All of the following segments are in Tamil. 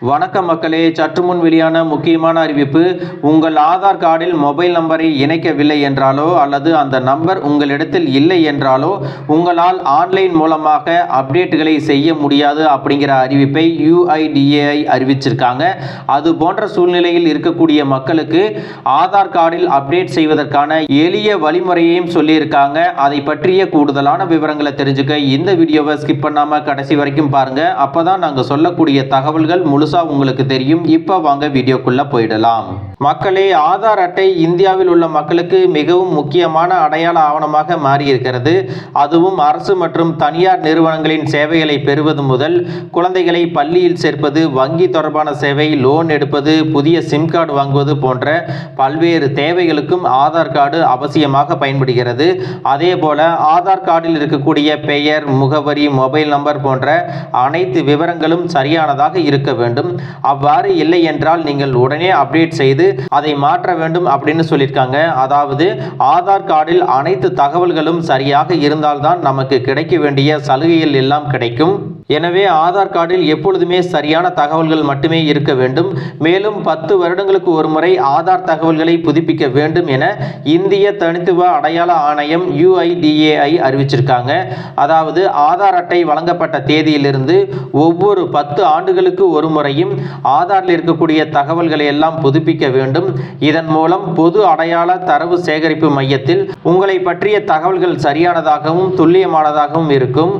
வணக்கம் மக்களே, சற்று முன் வெளியான முக்கியமான அறிவிப்பு. உங்கள் ஆதார் கார்டில் மொபைல் நம்பரை இணைக்கவில்லை என்றாலோ அல்லது அந்த நம்பர் உங்களிடத்தில் இல்லை என்றாலோ உங்களால் ஆன்லைன் மூலமாக அப்டேட்டுகளை செய்ய முடியாது அப்படிங்கிற அறிவிப்பை UIDAI அறிவிச்சிருக்காங்க. அது போன்ற சூழ்நிலையில் இருக்கக்கூடிய மக்களுக்கு ஆதார் கார்டில் அப்டேட் செய்வதற்கான எளிய வழிமுறையையும் சொல்லியிருக்காங்க. அதை பற்றிய கூடுதலான விவரங்களை தெரிஞ்சுக்க இந்த வீடியோவை ஸ்கிப் பண்ணாம கடைசி வரைக்கும் பாருங்க. அப்பதான் நாங்கள் சொல்லக்கூடிய தகவல்கள் முழு உங்களுக்கு தெரியும். இப்ப வாங்க வீடியோக்குள்ள போயிடலாம். மக்களே, ஆதார் அட்டை இந்தியாவில் உள்ள மக்களுக்கு மிகவும் முக்கியமான அடையாள ஆவணமாக மாறி இருக்கிறது. அதுவும் அரசு மற்றும் தனியார் நிறுவனங்களின் சேவைகளை பெறுவது முதல் குழந்தைகளை பள்ளியில் சேர்ப்பது, வங்கி தொடர்பான சேவை, லோன் எடுப்பது, புதிய சிம் கார்டு வாங்குவது போன்ற பல்வேறு தேவைகளுக்கும் ஆதார் கார்டு அவசியமாக பயன்படுகிறது. அதே போல ஆதார் கார்டில் இருக்கக்கூடிய பெயர், முகவரி, மொபைல் நம்பர் போன்ற அனைத்து விவரங்களும் சரியானதாக இருக்க வேண்டும். அவ்வாறு இல்லை என்றால் நீங்கள் உடனே அப்டேட் செய்து அதை மாற்ற வேண்டும் அப்படின்னு சொல்லியிருக்காங்க. அதாவது ஆதார் கார்டில் அனைத்து தகவல்களும் சரியாக இருந்தால்தான் நமக்கு கிடைக்க வேண்டிய சலுகைகள் எல்லாம் கிடைக்கும். எனவே ஆதார் கார்டில் எப்பொழுதுமே சரியான தகவல்கள் மட்டுமே இருக்க வேண்டும். மேலும் 10 வருடங்களுக்கு ஒரு முறை ஆதார் தகவல்களை புதுப்பிக்க வேண்டும் என இந்திய தனித்துவ அடையாள ஆணையம் UIDAI அறிவிச்சிருக்காங்க. அதாவது ஆதார் அட்டை வழங்கப்பட்ட தேதியிலிருந்து ஒவ்வொரு 10 ஆண்டுகளுக்கு ஒரு முறையும் ஆதாரில் இருக்கக்கூடிய தகவல்களை எல்லாம் புதுப்பிக்க வேண்டும். இதன் மூலம் பொது அடையாள தரவு சேகரிப்பு மையத்தில் உங்களை பற்றிய தகவல்கள் சரியானதாகவும் துல்லியமானதாகவும் இருக்கும்.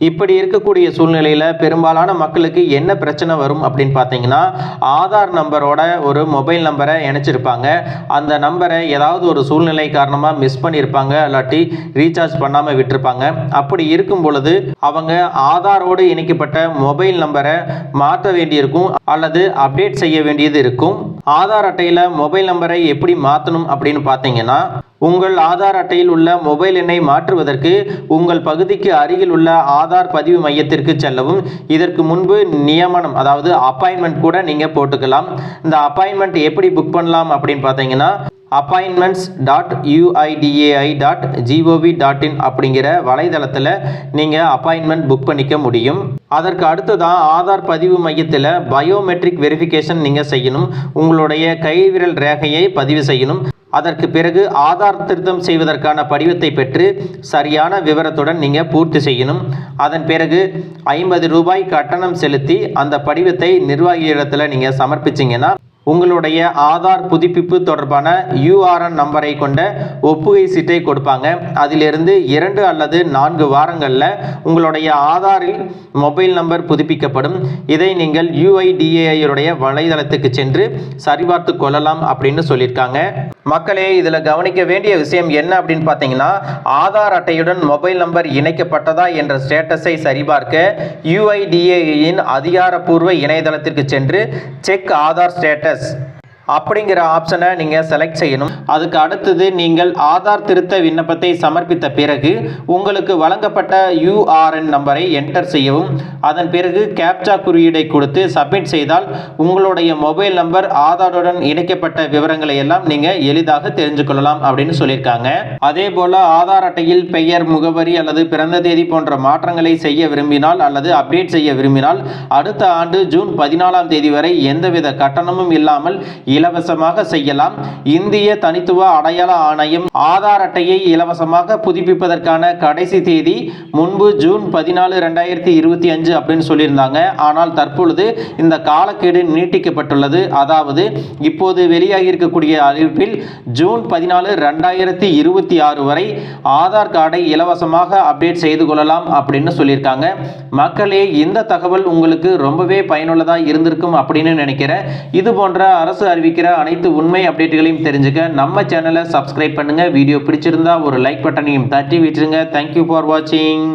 இப்படி இருக்கக்கூடிய சூழ்நிலையில் பெரும்பாலான மக்களுக்கு என்ன பிரச்சனை வரும் அப்படின்னு பார்த்தீங்கன்னா, ஆதார் நம்பரோட ஒரு மொபைல் நம்பரை இணைச்சிருப்பாங்க. அந்த நம்பரை ஏதாவது ஒரு சூழ்நிலை காரணமாக மிஸ் பண்ணியிருப்பாங்க, இல்லாட்டி ரீசார்ஜ் பண்ணாமல் விட்டுருப்பாங்க. அப்படி இருக்கும் பொழுது அவங்க ஆதாரோடு இணைக்கப்பட்ட மொபைல் நம்பரை மாற்ற வேண்டியிருக்கும் அல்லது அப்டேட் செய்ய வேண்டியது இருக்கும். ஆதார் அட்டையில் மொபைல் நம்பரை எப்படி மாற்றணும் அப்படின்னு பார்த்தீங்கன்னா, உங்கள் ஆதார் அட்டையில் உள்ள மொபைல் எண்ணை மாற்றுவதற்கு உங்கள் பகுதிக்கு அருகில் உள்ள ஆதார் பதிவு மையத்திற்கு செல்லவும். இதற்கு முன்பு நியமனம், அதாவது அப்பாயின்மெண்ட் கூட நீங்கள் போட்டுக்கலாம். இந்த அப்பாயின்மெண்ட் எப்படி புக் பண்ணலாம் அப்படின்னு பார்த்தீங்கன்னா, appointments.uidai.gov.in அப்படிங்கிற வலைதளத்தில் நீங்கள் அப்பாயின்மெண்ட் புக் பண்ணிக்க முடியும். அதற்கு அடுத்ததான் ஆதார் பதிவு மையத்தில் பயோமெட்ரிக் வெரிஃபிகேஷன் நீங்கள் செய்யணும். உங்களுடைய கைவிரல் ரேகையை பதிவு செய்யணும். அதற்கு பிறகு ஆதார் திருத்தம் செய்வதற்கான படிவத்தை பெற்று சரியான விவரத்துடன் நீங்கள் பூர்த்தி செய்யணும். அதன் பிறகு 50 ரூபாய் கட்டணம் செலுத்தி அந்த படிவத்தை நிர்வாகியிடத்தில் நீங்கள் சமர்ப்பிச்சிங்கன்னா உங்களுடைய ஆதார் புதுப்பிப்பு தொடர்பான URN நம்பரை கொண்ட ஒப்புகை சீட்டை கொடுப்பாங்க. அதிலிருந்து 2 அல்லது 4 வாரங்களில் உங்களுடைய ஆதாரில் மொபைல் நம்பர் புதுப்பிக்கப்படும். இதை நீங்கள் UIDAI வலைதளத்துக்கு சென்று சரிபார்த்து கொள்ளலாம் அப்படின்னு சொல்லியிருக்காங்க. மக்களே, இதில் கவனிக்க வேண்டிய விஷயம் என்ன அப்படின்னு பார்த்தீங்கன்னா, ஆதார் அட்டையுடன் மொபைல் நம்பர் இணைக்கப்பட்டதா என்ற ஸ்டேட்டஸை சரிபார்க்க UIDAI அதிகாரப்பூர்வ இணையதளத்திற்கு சென்று செக் ஆதார் ஸ்டேட்டஸ் அப்படிங்கிற ஆப்ஷனை நீங்கள் செலக்ட் செய்யணும். அதுக்கு அடுத்தது நீங்கள் ஆதார் திருத்த விண்ணப்பத்தை சமர்ப்பித்த பிறகு உங்களுக்கு வழங்கப்பட்ட URN நம்பரை என்டர் செய்யவும். அதன் பிறகு கேப்சா குறியீடை கொடுத்து சப்மிட் செய்தால் உங்களுடைய மொபைல் நம்பர் ஆதாருடன் இணைக்கப்பட்ட விவரங்களை எல்லாம் நீங்கள் எளிதாக தெரிஞ்சு கொள்ளலாம் அப்படின்னு சொல்லியிருக்காங்க. அதே போல ஆதார் அட்டையில் பெயர், முகவரி அல்லது பிறந்த தேதி போன்ற மாற்றங்களை செய்ய விரும்பினால் அல்லது அப்டேட் செய்ய விரும்பினால் அடுத்த ஆண்டு ஜூன் 14ஆம் தேதி வரை எந்தவித கட்டணமும் இல்லாமல் இலவசமாக செய்யலாம். இந்திய தனித்துவ அடையாள ஆணையம் ஆதார் அட்டையை இலவசமாக புதுப்பிப்பதற்கான கடைசி தேதி முன்பு ஜூன் 14, 2025 அப்படின்னு சொல்லியிருந்தாங்க. ஆனால் தற்பொழுது இந்த காலக்கெடு நீட்டிக்கப்பட்டுள்ளது. அதாவது இப்போது வெளியாகி இருக்கக்கூடிய அறிவிப்பில் ஜூன் 14, 2026 வரை ஆதார் கார்டை இலவசமாக அப்டேட் செய்து கொள்ளலாம் அப்படின்னு சொல்லியிருக்காங்க. மக்களே, இந்த தகவல் உங்களுக்கு ரொம்பவே பயனுள்ளதாக இருந்திருக்கும் அப்படின்னு நினைக்கிறேன். இது போன்ற அரசு அறிவிக்கிற அனைத்து உண்மை அப்டேட்டுகளையும் தெரிஞ்சுக்க நம்ம சேனலை சப்ஸ்கிரைப் பண்ணுங்க. வீடியோ பிடிச்சிருந்தா ஒரு லைக் பட்டனையும் தட்டி விட்டுருங்க. தேங்க்யூ ஃபார் வாட்சிங்.